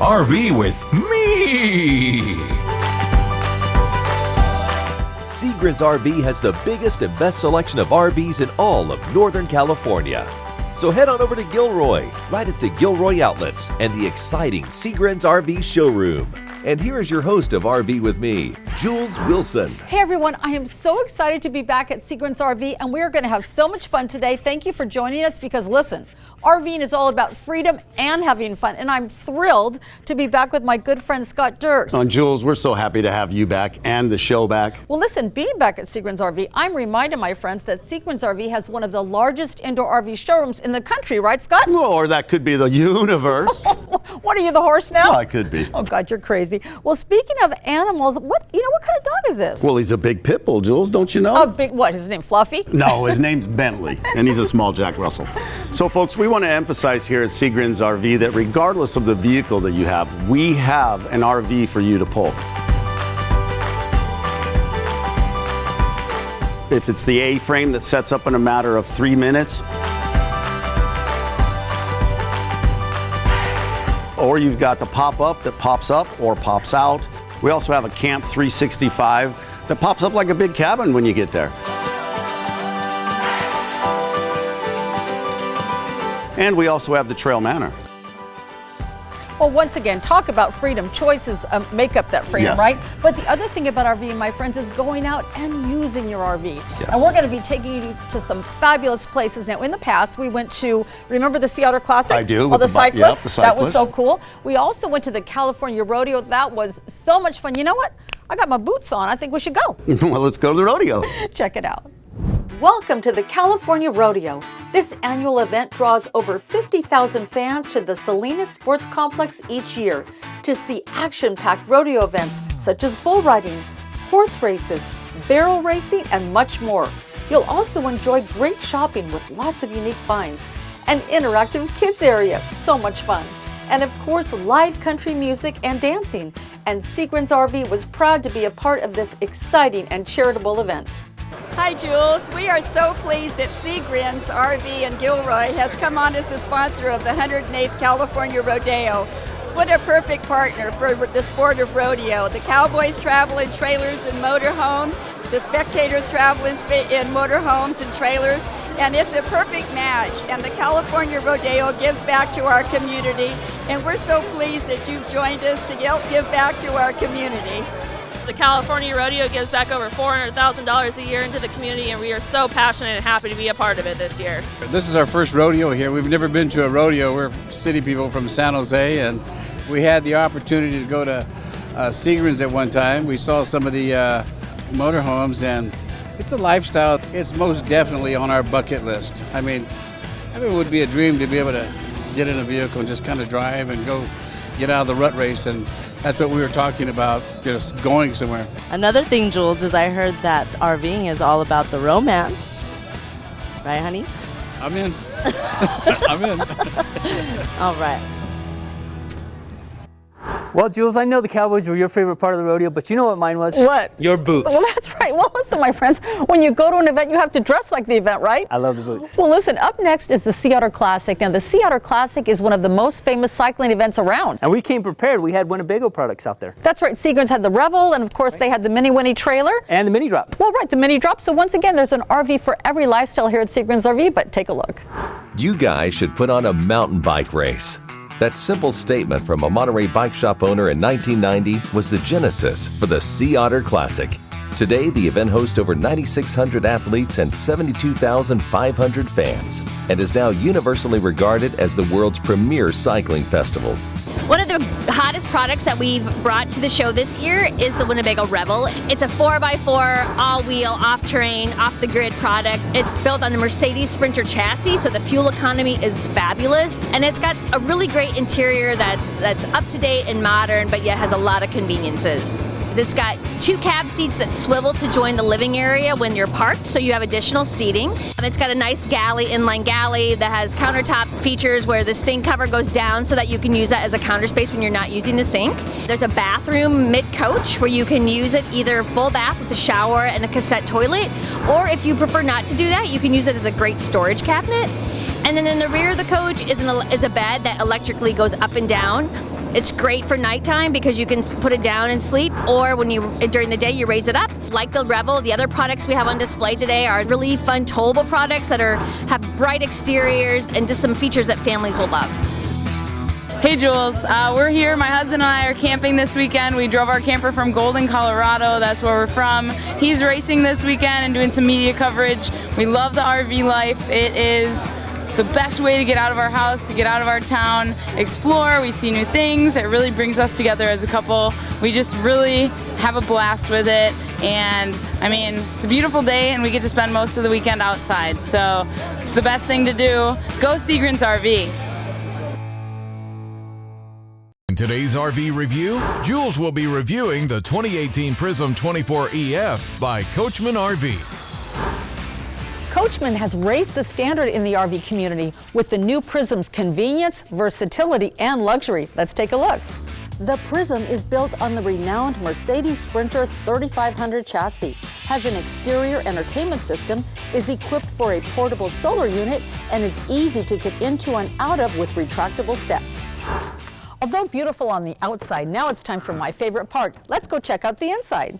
RV with me. Grins RV has the biggest and best selection of RVs in all of Northern California. So head on over to Gilroy, right at the Gilroy Outlets and the exciting Grins RV showroom. And here is your host of RV with me, Jules Wilson. Hey everyone, I am so excited to be back at Grins RV, and we are going to have so much fun today. Thank you for joining us because listen, RVing is all about freedom and having fun, and I'm thrilled to be back with my good friend Scott Dirks. Jules, we're so happy to have you back and the show back. Well listen, being back at Grins RV, I'm reminding my friends that Grins RV has one of the largest indoor RV showrooms in the country, right Scott? Well, or that could be the universe. What are you, the horse now? Well, I could be. Oh God, you're crazy. Well, speaking of animals, what kind of dog is this? Well, he's a big pit bull, Jules, don't you know? A big, what, his name Fluffy? No, his name's Bentley, and he's a small Jack Russell. So folks, we want to emphasize here at Grins RV that regardless of the vehicle that you have, we have an RV for you to pull. If it's the A-frame that sets up in a matter of 3 minutes, or you've got the pop-up that pops up or pops out. We also have a Camp 365 that pops up like a big cabin when you get there. And we also have the Trail Manor. Well, once again, talk about freedom. Choices make up that freedom, Yes. right? But the other thing about RVing, my friends, is going out and using your RV. Yes. And we're going to be taking you to some fabulous places. Now, in the past, we went to, remember the Sea Otter Classic? I do. All with the cyclists? Yep, the That was cyclists. so cool. We also went to the California Rodeo. That was so much fun. You know what? I got my boots on. I think we should go. Well, let's go to the rodeo. Check it out. Welcome to the California Rodeo. This annual event draws over 50,000 fans to the Salinas Sports Complex each year to see action-packed rodeo events such as bull riding, horse races, barrel racing, and much more. You'll also enjoy great shopping with lots of unique finds, an interactive kids area, so much fun, and of course live country music and dancing. And Grins RV was proud to be a part of this exciting and charitable event. Hi Jules, we are so pleased that Grins RV in Gilroy has come on as the sponsor of the 108th California Rodeo. What a perfect partner for the sport of rodeo. The cowboys travel in trailers and motorhomes, the spectators travel in motorhomes and trailers, and it's a perfect match. And the California Rodeo gives back to our community, and we're so pleased that you've joined us to give back to our community. The California Rodeo gives back over $400,000 a year into the community, and we are so passionate and happy to be a part of it this year. This is our first rodeo here. We've never been to a rodeo. We're city people from San Jose, and we had the opportunity to go to Grins at one time. We saw some of the motorhomes, and it's a lifestyle. It's most definitely on our bucket list. I mean, it would be a dream to be able to get in a vehicle and just kind of drive and go get out of the rut race, and that's what we were talking about, just going somewhere. Another thing, Jules, is I heard that RVing is all about the romance. Right, honey? I'm in. I'm in. All right. Well, Jules, I know the Cowboys were your favorite part of the rodeo, but you know what mine was? What? Your boots. Well, that's right. Well, listen, my friends, when you go to an event, you have to dress like the event, right? I love the boots. Well, listen, up next is the Sea Otter Classic. Now, the Sea Otter Classic is one of the most famous cycling events around. And we came prepared. We had Winnebago products out there. That's right. Grins had the Revel, and of course, they had the Mini Winnie trailer. And the mini drop. Well, right, the mini drop. So once again, there's an RV for every lifestyle here at Grins RV, but take a look. You guys should put on a mountain bike race. That simple statement from a Monterey bike shop owner in 1990 was the genesis for the Sea Otter Classic. Today, the event hosts over 9,600 athletes and 72,500 fans, and is now universally regarded as the world's premier cycling festival. One of the hottest products that we've brought to the show this year is the Winnebago Revel. It's a 4x4, all-wheel, off-terrain, off-the-grid product. It's built on the Mercedes Sprinter chassis, so the fuel economy is fabulous. And it's got a really great interior that's up-to-date and modern, but yet has a lot of conveniences. It's got 2 cab seats that swivel to join the living area when you're parked, so you have additional seating. It's got a nice galley, inline galley, that has countertop features where the sink cover goes down so that you can use that as a counter space when you're not using the sink. There's a bathroom mid-coach where you can use it either full bath with a shower and a cassette toilet, or if you prefer not to do that, you can use it as a great storage cabinet. And then in the rear of the coach is a bed that electrically goes up and down. It's great for nighttime because you can put it down and sleep, or during the day you raise it up. Like the Revel, the other products we have on display today are really fun towable products that have bright exteriors and just some features that families will love. Hey Jules, we're here. My husband and I are camping this weekend. We drove our camper from Golden, Colorado. That's where we're from. He's racing this weekend and doing some media coverage. We love the RV life. It is the best way to get out of our house, to get out of our town, explore. We see new things. It really brings us together as a couple. We just really have a blast with it. And I mean, it's a beautiful day and we get to spend most of the weekend outside. So it's the best thing to do. Go see Grins RV. In today's RV review, Jules will be reviewing the 2018 Prism 24EF by Coachman RV. Coachman has raised the standard in the RV community with the new Prism's convenience, versatility, and luxury. Let's take a look. The Prism is built on the renowned Mercedes Sprinter 3500 chassis, has an exterior entertainment system, is equipped for a portable solar unit, and is easy to get into and out of with retractable steps. Although beautiful on the outside, now it's time for my favorite part. Let's go check out the inside.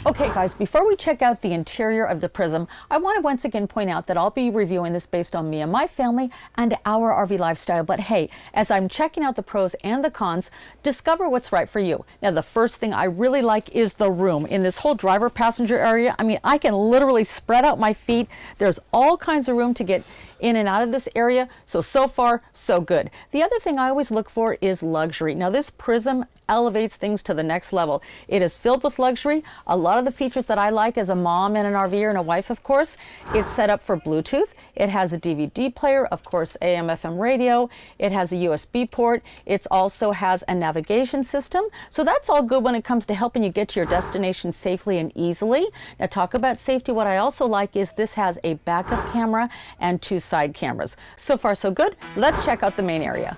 Okay guys, before we check out the interior of the Prism, I want to once again point out that I'll be reviewing this based on me and my family and our RV lifestyle. But hey, as I'm checking out the pros and the cons, discover what's right for you. Now the first thing I really like is the room. In this whole driver passenger area, I mean, I can literally spread out my feet. There's all kinds of room to get in and out of this area. So far, so good. The other thing I always look for is luxury. Now this Prism elevates things to the next level. It is filled with luxury. A lot of the features that I like as a mom and an RVer and a wife, of course. It's set up for Bluetooth. It has a DVD player, of course, AM, FM radio. It has a USB port. It also has a navigation system. So that's all good when it comes to helping you get to your destination safely and easily. Now talk about safety. What I also like is this has a backup camera and 2 side cameras. So far, so good. Let's check out the main area.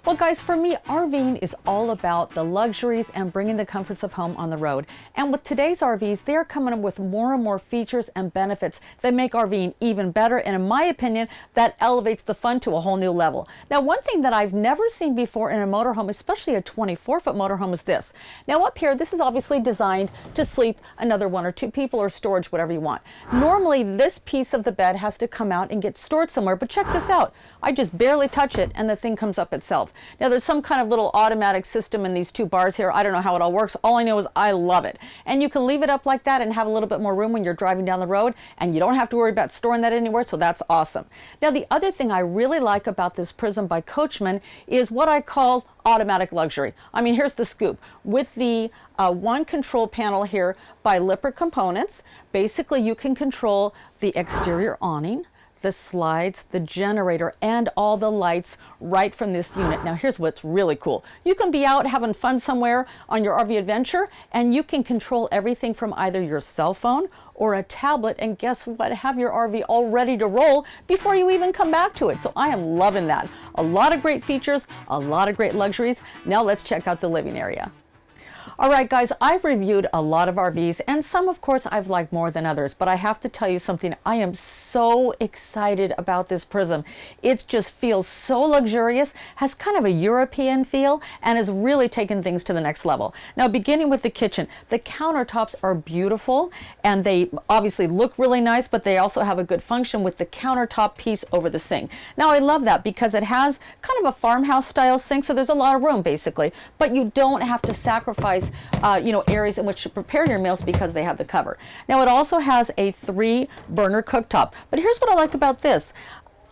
Well guys, for me, RVing is all about the luxuries and bringing the comforts of home on the road. And with today's RVs, they're coming up with more and more features and benefits that make RVing even better. And in my opinion, that elevates the fun to a whole new level. Now, one thing that I've never seen before in a motorhome, especially a 24-foot motorhome, is this. Now up here, this is obviously designed to sleep another 1 or 2 people or storage, whatever you want. Normally, this piece of the bed has to come out and get stored somewhere, but check this out. I just barely touch it and the thing comes up itself. Now there's some kind of little automatic system in these 2 bars here. I don't know how it all works. All I know is I love it. And you can leave it up like that and have a little bit more room when you're driving down the road, and you don't have to worry about storing that anywhere, so that's awesome. Now the other thing I really like about this Prism by Coachman is what I call automatic luxury. I mean, here's the scoop. With the one control panel here by Lippert Components, basically you can control the exterior awning, the slides, the generator, and all the lights right from this unit. Now here's what's really cool. You can be out having fun somewhere on your RV adventure, and you can control everything from either your cell phone or a tablet, and guess what? Have your RV all ready to roll before you even come back to it. So I am loving that. A lot of great features, a lot of great luxuries. Now let's check out the living area. All right, guys, I've reviewed a lot of RVs, and some, of course, I've liked more than others, but I have to tell you something. I am so excited about this Prism. It just feels so luxurious, has kind of a European feel, and has really taken things to the next level. Now, beginning with the kitchen, the countertops are beautiful, and they obviously look really nice, but they also have a good function with the countertop piece over the sink. Now, I love that because it has kind of a farmhouse style sink, so there's a lot of room, basically, but you don't have to sacrifice areas in which to prepare your meals because they have the cover. Now it also has a 3-burner cooktop, but here's what I like about this.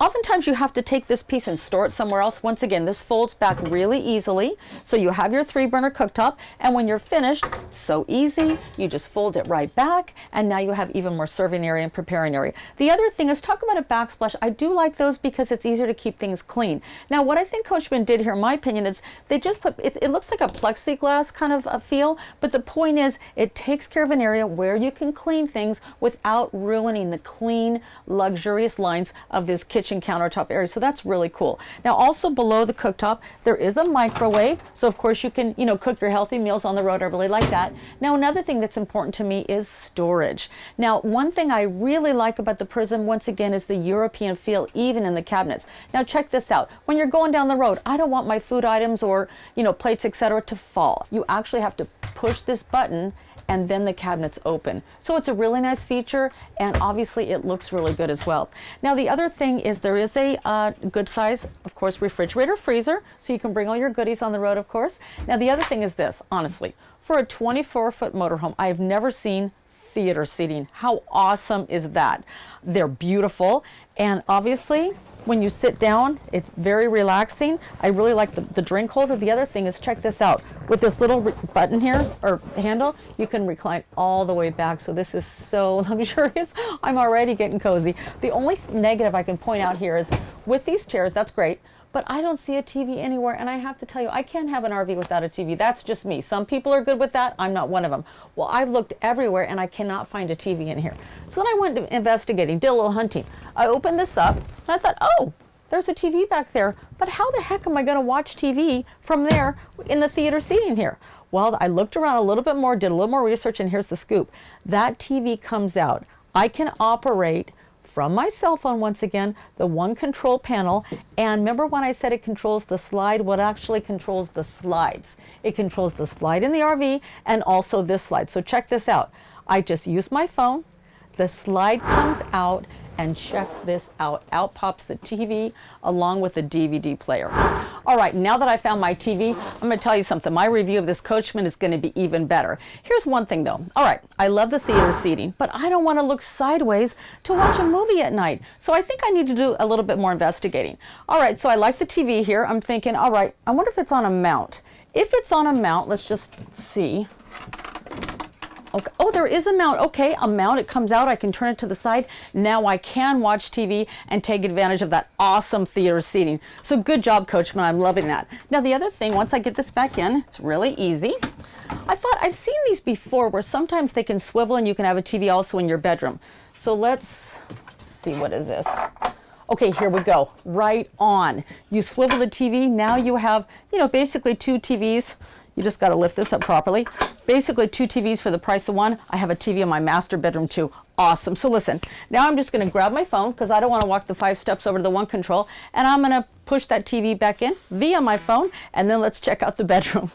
Oftentimes you have to take this piece and store it somewhere else. Once again, this folds back really easily. So you have your 3-burner cooktop, and when you're finished, it's so easy. You just fold it right back, and now you have even more serving area and preparing area. The other thing is, talk about a backsplash. I do like those because it's easier to keep things clean. Now, what I think Coachman did here, in my opinion, is they just put, it looks like a plexiglass kind of a feel, but the point is it takes care of an area where you can clean things without ruining the clean, luxurious lines of this kitchen kitchen countertop area. So that's really cool. Now also below the cooktop, there is a microwave. So of course you can, cook your healthy meals on the road. I really like that. Now another thing that's important to me is storage. Now one thing I really like about the Prism, once again, is the European feel, even in the cabinets. Now check this out. When you're going down the road, I don't want my food items or, plates, etc. to fall. You actually have to push this button and then the cabinets open. So it's a really nice feature, and obviously it looks really good as well. Now the other thing is there is a good size, of course, refrigerator freezer, so you can bring all your goodies on the road, of course. Now the other thing is this, honestly, for a 24-foot motorhome, I've never seen theater seating. How awesome is that? They're beautiful, and obviously when you sit down, it's very relaxing. I really like the drink holder. The other thing is, check this out. With this little button here, or handle, you can recline all the way back. So this is so luxurious. I'm already getting cozy. The only negative I can point out here is with these chairs, that's great, but I don't see a TV anywhere, and I have to tell you, I can't have an RV without a TV. That's just me. Some people are good with that. I'm not one of them. Well, I've looked everywhere, and I cannot find a TV in here. So then I went investigating, did a little hunting. I opened this up, and I thought, oh, there's a TV back there, but how the heck am I going to watch TV from there in the theater seating here? Well, I looked around a little bit more, did a little more research, and here's the scoop. That TV comes out. I can operate from my cell phone, once again, the one control panel. And remember when I said it controls the slide? What actually controls the slides? It controls the slide in the RV and also this slide. So check this out. I just use my phone. The slide comes out, and check this out. Out pops the TV along with the DVD player. All right, now that I found my TV, I'm going to tell you something. My review of this Coachman is going to be even better. Here's one thing though. All right, I love the theater seating, but I don't want to look sideways to watch a movie at night. So I think I need to do a little bit more investigating. All right, so I like the TV here. I'm thinking, all right, I wonder if it's on a mount. If it's on a mount, let's just see. Okay. Oh, there is a mount. Okay, a mount. It comes out. I can turn it to the side. Now I can watch TV and take advantage of that awesome theater seating. So good job, Coachman. I'm loving that. Now the other thing, once I get this back in, it's really easy. I thought I've seen these before where sometimes they can swivel and you can have a TV also in your bedroom. So let's see, what is this? Okay, here we go. Right on. You swivel the TV. Now you have, basically two TVs. You just got to lift this up properly. Basically 2 TVs for the price of one. I have a TV in my master bedroom too. Awesome. So listen, now I'm just going to grab my phone because I don't want to walk the 5 steps over to the one control, and I'm going to push that TV back in via my phone, and then let's check out the bedroom.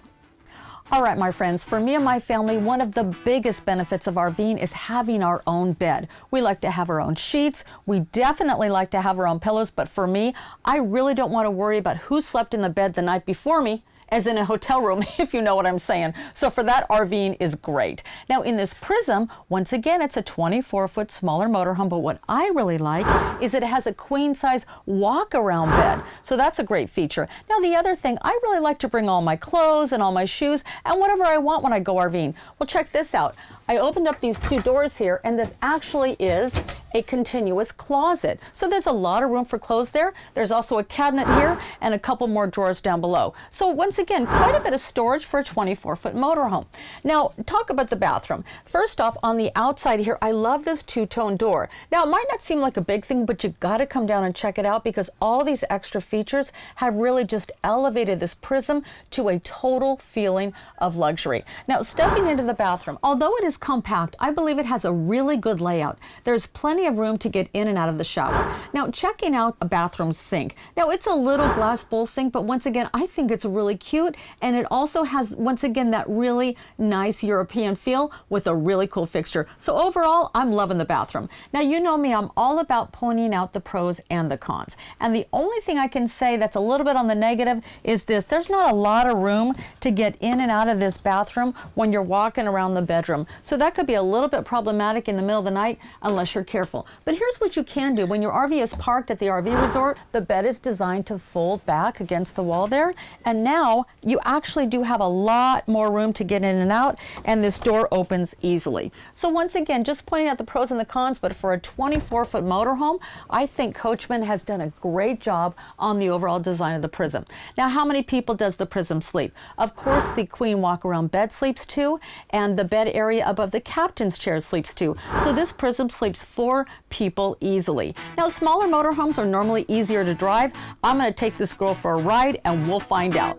All right, my friends, for me and my family, one of the biggest benefits of RVing is having our own bed. We like to have our own sheets. We definitely like to have our own pillows, but for me, I really don't want to worry about who slept in the bed the night before me, as in a hotel room, if you know what I'm saying. So for that, RVing is great. Now in this Prism, once again, it's a 24-foot smaller motorhome, but what I really like is it has a queen size walk-around bed. So that's a great feature. Now the other thing, I really like to bring all my clothes and all my shoes and whatever I want when I go RVing. Well, check this out. I opened up these 2 doors here, and this actually is a continuous closet. So there's a lot of room for clothes there. There's also a cabinet here and a couple more drawers down below. So once again, quite a bit of storage for a 24-foot motorhome. Now, talk about the bathroom. First off, on the outside here, I love this 2-tone door. Now, it might not seem like a big thing, but you got to come down and check it out because all these extra features have really just elevated this Prism to a total feeling of luxury. Now, stepping into the bathroom, although it is compact, I believe it has a really good layout. There's plenty of room to get in and out of the shower. Now, checking out a bathroom sink. Now, it's a little glass bowl sink, but once again, I think it's really cute, and it also has, once again, that really nice European feel with a really cool fixture. So overall, I'm loving the bathroom. Now, you know me, I'm all about pointing out the pros and the cons. And the only thing I can say that's a little bit on the negative is this. There's not a lot of room to get in and out of this bathroom when you're walking around the bedroom. So that could be a little bit problematic in the middle of the night unless you're careful. But here's what you can do. When your RV is parked at the RV resort, the bed is designed to fold back against the wall there. And now you actually do have a lot more room to get in and out, and this door opens easily. So once again, just pointing out the pros and the cons, but for a 24-foot motorhome, I think Coachman has done a great job on the overall design of the Prism. Now, how many people does the Prism sleep? Of course, the queen walk-around bed sleeps 2, and the bed area above the captain's chair sleeps 2. So this Prism sleeps 4 4 people easily. Now, smaller motorhomes are normally easier to drive. I'm going to take this girl for a ride and we'll find out.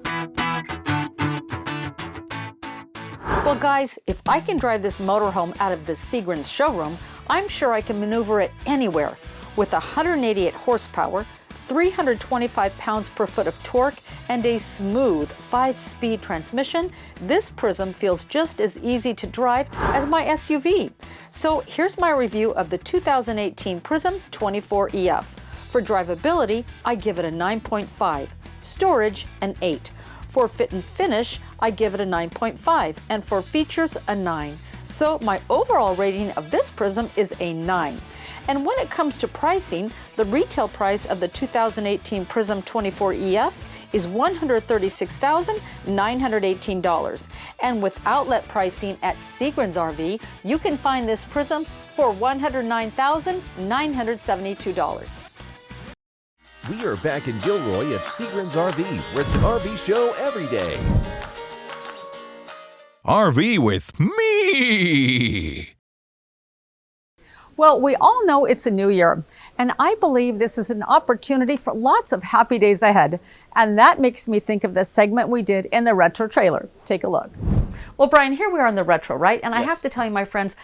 Well, guys, if I can drive this motorhome out of the Grins showroom, I'm sure I can maneuver it anywhere. With 188 horsepower, 325 pounds per foot of torque, and a smooth 5-speed transmission, this Prism feels just as easy to drive as my SUV. So here's my review of the 2018 Prism 24EF. For drivability, I give it a 9.5. Storage, an 8. For fit and finish, I give it a 9.5. And for features, a 9. So my overall rating of this Prism is a 9. And when it comes to pricing, the retail price of the 2018 Prism 24EF is $136,918. And with outlet pricing at Grins RV, you can find this Prism for $109,972. We are back in Gilroy at Grins RV, where it's an RV show every day. RV with me. Well, we all know it's a new year, and I believe this is an opportunity for lots of happy days ahead. And that makes me think of the segment we did in the retro trailer. Take a look. Well, Brian, here we are in the retro, right? And yes. I have to tell you, my friends,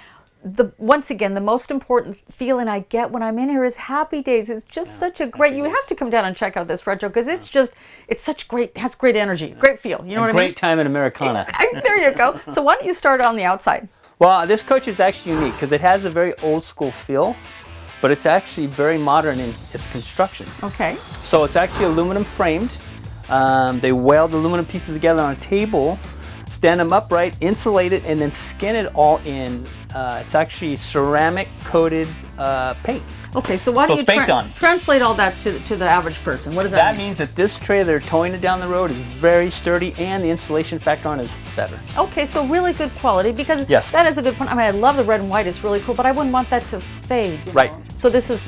once again, the most important feeling I get when I'm in here is happy days. It's just such a great, you have to come down and check out this retro because it's just, it's such great, has great energy, great feel. You know what I mean? Great time in Americana. Exactly. There you go. So why don't you start on the outside? Well, this coach is actually unique because it has a very old school feel, but it's actually very modern in its construction. Okay. So it's actually aluminum framed. They weld aluminum pieces together on a table, stand them upright, insulate it, and then skin it all in. It's actually ceramic coated paint. Okay, so why don't you translate all that to the average person? What does that mean? That means that this trailer, towing it down the road, is very sturdy and the insulation factor on it is better. Okay, so really good quality because yes. That is a good point. I mean, I love the red and white. It's really cool, but I wouldn't want that to fade. Right. So this is,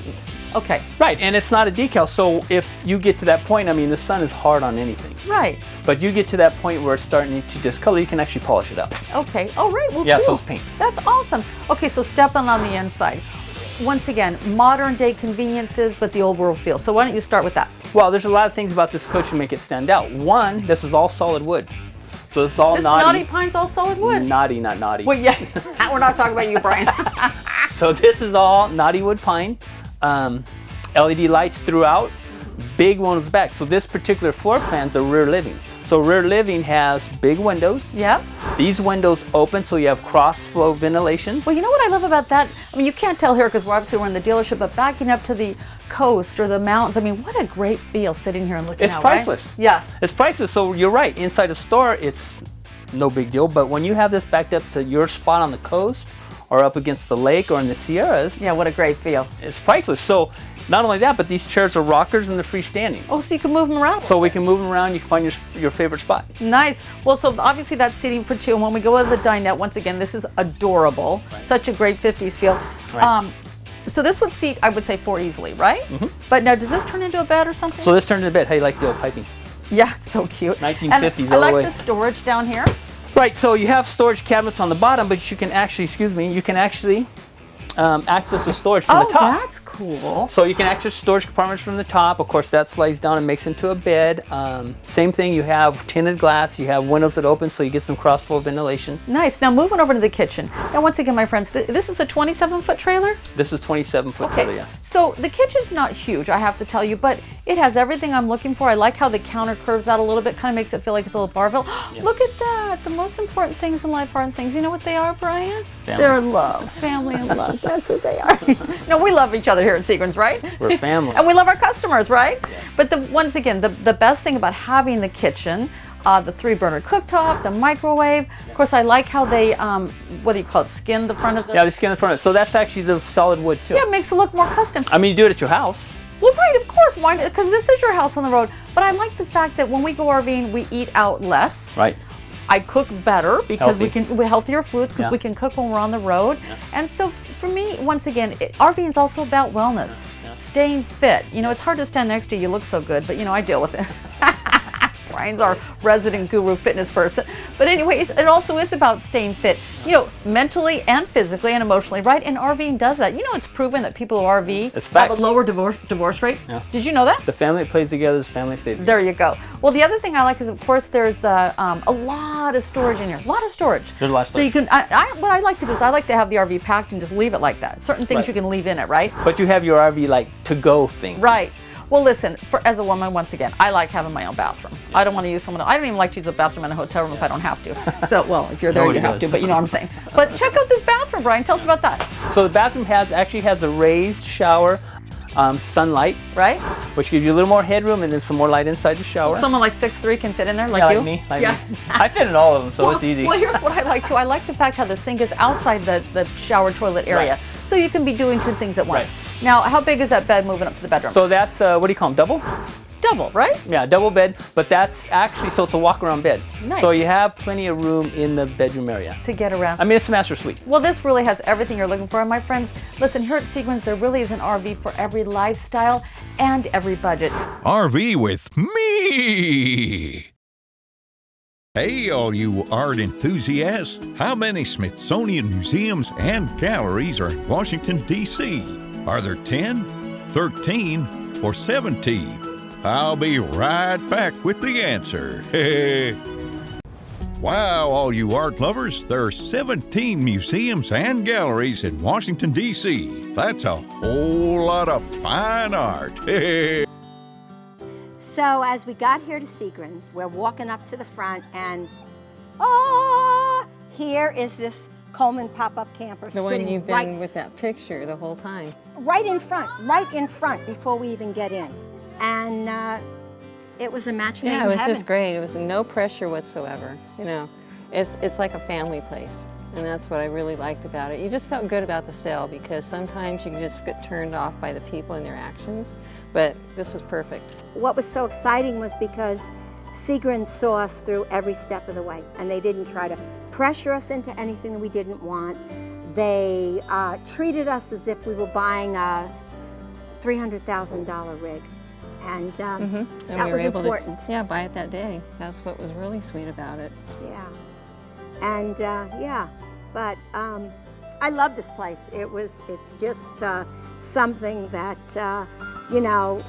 okay. Right, and it's not a decal, so if you get to that point, I mean, the sun is hard on anything. Right. But you get to that point where it's starting to discolor, you can actually polish it up. Okay, oh right, well yeah, cool. So it's paint. That's awesome. Okay, so stepping on the inside. Once again, modern day conveniences, but the old world feel. So why don't you start with that? Well, there's a lot of things about this coach to make it stand out. One, this is all solid wood. So it's all naughty pine's all solid wood? Naughty, not naughty. Well, yeah, we're not talking about you, Brian. So this is all naughty wood pine. LED lights throughout, big ones back. So this particular floor plan's a rear living. So rear living has big windows. Yep. These windows open so you have cross flow ventilation. Well, you know what I love about that? I mean, you can't tell here because we're in the dealership, but backing up to the coast or the mountains, I mean, what a great feel sitting here and looking out, It's priceless. Right? Yeah. It's priceless. So you're right. Inside a store, it's no big deal. But when you have this backed up to your spot on the coast or up against the lake or in the Sierras. Yeah, what a great feel. It's priceless. So not only that, but these chairs are rockers and they're freestanding. Oh, so you can move them around? So we can move them around. You can find your favorite spot. Nice. Well, so obviously that's seating for two. And when we go to the dinette, once again, this is adorable. Right. Such a great 50s feel. Right. So this would seat, I would say, 4 easily, right? Mm-hmm. But now, does this turn into a bed or something? So this turned into a bed. How you like the old piping? Yeah, it's so cute. 1950s and all the way. I like the storage down here. Right, so you have storage cabinets on the bottom, but you can actually, access the storage from the top. Oh, that's cool. So you can access storage compartments from the top. Of course, that slides down and makes into a bed. Same thing, you have tinted glass, you have windows that open so you get some cross-flow ventilation. Nice. Now moving over to the kitchen. Now once again, my friends, this is a 27-foot trailer? This is 27-foot trailer, yes. So the kitchen's not huge, I have to tell you, but it has everything I'm looking for. I like how the counter curves out a little bit, kind of makes it feel like it's a little barville. Yeah. Look at that. The most important things in life aren't things. You know what they are, Brian? Family. They're love. Family and love. That's what they are. No, we love each other here at Grins, right? We're family. And we love our customers, right? Yes. But once again, the best thing about having the kitchen, the 3-burner cooktop, the microwave. Yeah. Of course, I like how they, what do you call it, skin the front of the... Yeah, they skin the front of it. So that's actually the solid wood, too. Yeah, it makes it look more custom. I mean, you do it at your house. Well, right, of course. Why? Because this is your house on the road. But I like the fact that when we go RVing, we eat out less. Right. I cook better because Healthy. we're healthier foods because we can cook when we're on the road. Yeah. And so for me, once again, RVing is also about wellness, staying fit. You know, it's hard to stand next to you. You look so good, but you know, I deal with it. Brian's our resident guru fitness person. But anyway, it also is about staying fit, you know, mentally and physically and emotionally, right? And RVing does that. You know, it's proven that people who RV have a lower divorce rate. Yeah. Did you know that? The family that plays together, the family stays together. There you go. Well, the other thing I like is, of course, there's the a lot of storage in here. A lot of storage. There's a lot of storage. So you can, what I like to do is I like to have the RV packed and just leave it like that. Certain things you can leave in it, right? But you have your RV like to-go thing. Right. Well, listen, as a woman, once again, I like having my own bathroom. I don't want to use someone. I don't even like to use a bathroom in a hotel room if I don't have to. So, well, if you're there, you have to, but you know what I'm saying. But check out this bathroom, Brian. Tell us about that. So the bathroom actually has a raised shower, sunlight, right? Which gives you a little more headroom and then some more light inside the shower. So someone like 6'3" can fit in there, like you? Like me. I fit in all of them, so it's easy. Well, here's what I like too. I like the fact how the sink is outside the shower toilet area. Right. So you can be doing two things at once. Right. Now, how big is that bed moving up to the bedroom? So that's, what do you call them, double? Double, right? Yeah, double bed, but that's actually, so it's a walk-around bed. Nice. So you have plenty of room in the bedroom area. To get around. I mean, it's a master suite. Well, this really has everything you're looking for. And my friends, listen, here at Grins, there really is an RV for every lifestyle and every budget. RV with me! Hey, all you art enthusiasts, how many Smithsonian museums and galleries are in Washington, D.C.? Are there 10, 13, or 17? I'll be right back with the answer. Wow, all you art lovers, there are 17 museums and galleries in Washington, D.C. That's a whole lot of fine art. So as we got here to Grins, we're walking up to the front and, here is this Coleman pop-up camper. The one you've been with that picture the whole time. Right in front before we even get in. And it was a match made in heaven. Yeah, it was just great. It was no pressure whatsoever. You know, it's like a family place. And that's what I really liked about it. You just felt good about the sale because sometimes you can just get turned off by the people and their actions, but this was perfect. What was so exciting was because Grins saw us through every step of the way, and they didn't try to pressure us into anything that we didn't want. They treated us as if we were buying a $300,000 rig, and that was important. Yeah, buy it that day. That's what was really sweet about it. Yeah, and but I love this place. It's just something that you know.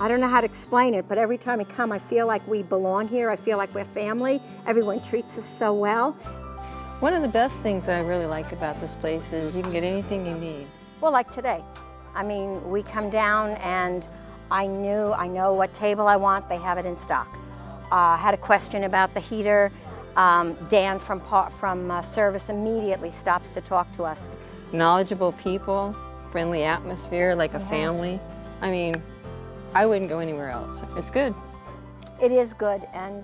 I don't know how to explain it, but every time we come, I feel like we belong here. I feel like we're family. Everyone treats us so well. One of the best things that I really like about this place is you can get anything you need. Well, like today. I mean, we come down and I know what table I want. They have it in stock. I had a question about the heater. Dan from service immediately stops to talk to us. Knowledgeable people, friendly atmosphere, like a family. I mean, I wouldn't go anywhere else. It's good. It is good, and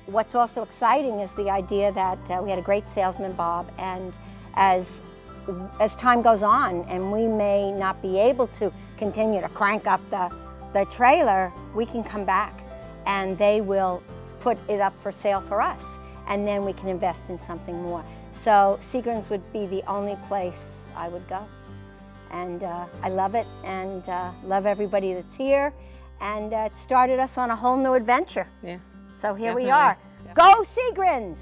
what's also exciting is the idea that we had a great salesman, Bob, and as time goes on, and we may not be able to continue to crank up the trailer, we can come back, and they will put it up for sale for us, and then we can invest in something more. So Grins would be the only place I would go. And I love it, and love everybody that's here, and it started us on a whole new adventure. Yeah. So here we are. Yeah. Go Grins!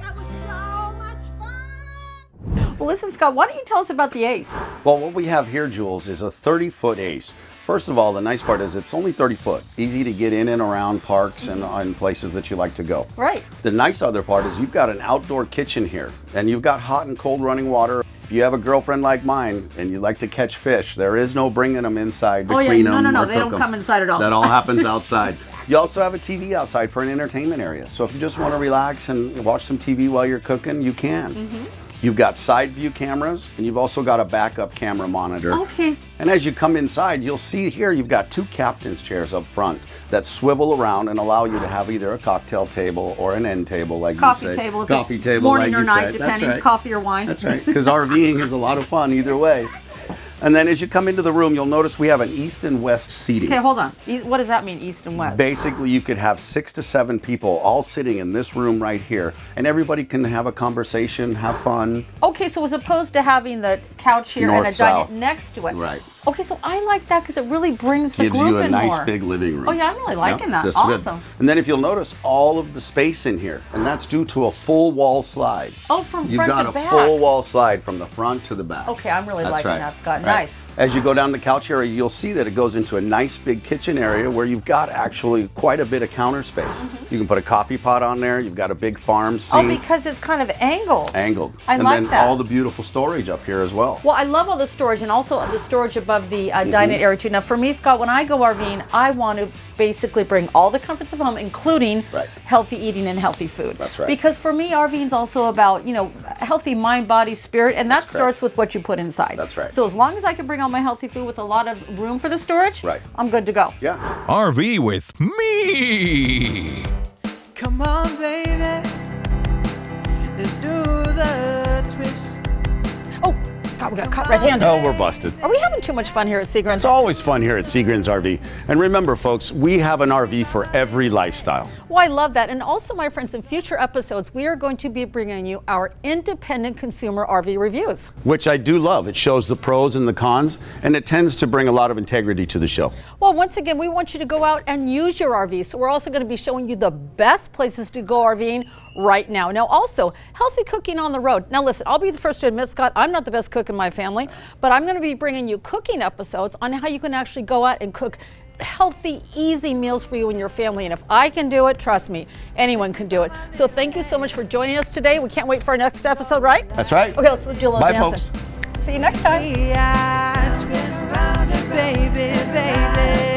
That was so much fun! Well, listen, Scott, why don't you tell us about the Ace? Well, what we have here, Jules, is a 30-foot Ace. First of all, the nice part is it's only 30 foot, easy to get in and around parks and places that you like to go. Right. The nice other part is you've got an outdoor kitchen here, and you've got hot and cold running water. If you have a girlfriend like mine and you like to catch fish, there is no bringing them inside to clean them or cook them. They don't come inside at all. That all happens outside. You also have a TV outside for an entertainment area. So if you just want to relax and watch some TV while you're cooking, you can. You've got side view cameras, and you've also got a backup camera monitor. Okay. And as you come inside, you'll see here you've got two captain's chairs up front that swivel around and allow you to have either a cocktail table or an end table, like coffee you say. Table, coffee table, morning like or night, said. depending, coffee or wine. That's right, because RVing is a lot of fun either way. And then as you come into the room, you'll notice we have an east and west seating. Okay, hold on. What does that mean, east and west? Basically, you could have 6 to 7 people all sitting in this room right here, and everybody can have a conversation, have fun. Okay, so as opposed to having the couch here North, and a giant south. next to it. Right. Okay, so I like that because it really brings the Gives group you a in nice more. big living room. Oh yeah, I'm really liking that. This is good. Awesome. And then if you'll notice all of the space in here, and that's due to a full wall slide. Oh, from You've front got to a back. full wall slide from the front to the back. Okay, I'm really That's liking right. that, Scott. Right. Nice. As you go down the couch area, you'll see that it goes into a nice big kitchen area where you've got actually quite a bit of counter space. You can put a coffee pot on there. You've got a big farm sink. Oh, because it's kind of angled. Angled. I and like then that. all the beautiful storage up here as well. Well, I love all the storage and also the storage above the dining area too. Now, for me, Scott, when I go RVing, I want to basically bring all the comforts of home, including healthy eating and healthy food. That's right. Because for me, RVing is also about, you know, healthy mind, body, spirit, and that starts with what you put inside. That's right. So as long as I can bring all my healthy food with a lot of room for the storage, I'm good to go. Yeah. RV with me. Come on, baby. Let's do the twist. Oh, Scott, we got caught red-handed. Oh, we're busted. Are we having too much fun here at Grins? It's always fun here at Grins RV. And remember, folks, we have an RV for every lifestyle. Well, I love that. And also, my friends, in future episodes, we are going to be bringing you our independent consumer RV reviews. Which I do love. It shows the pros and the cons, and it tends to bring a lot of integrity to the show. Well, once again, we want you to go out and use your RV. So we're also going to be showing you the best places to go RVing right now. Now, also, healthy cooking on the road. Now, listen, I'll be the first to admit, Scott, I'm not the best cook in my family, but I'm going to be bringing you cooking episodes on how you can actually go out and cook healthy, easy meals for you and your family. And if I can do it, trust me, anyone can do it. So thank you so much for joining us today. We can't wait for our next episode, right? That's right. Okay, let's do a little Bye, dancing. folks. See you next time. Twist around it, baby, baby.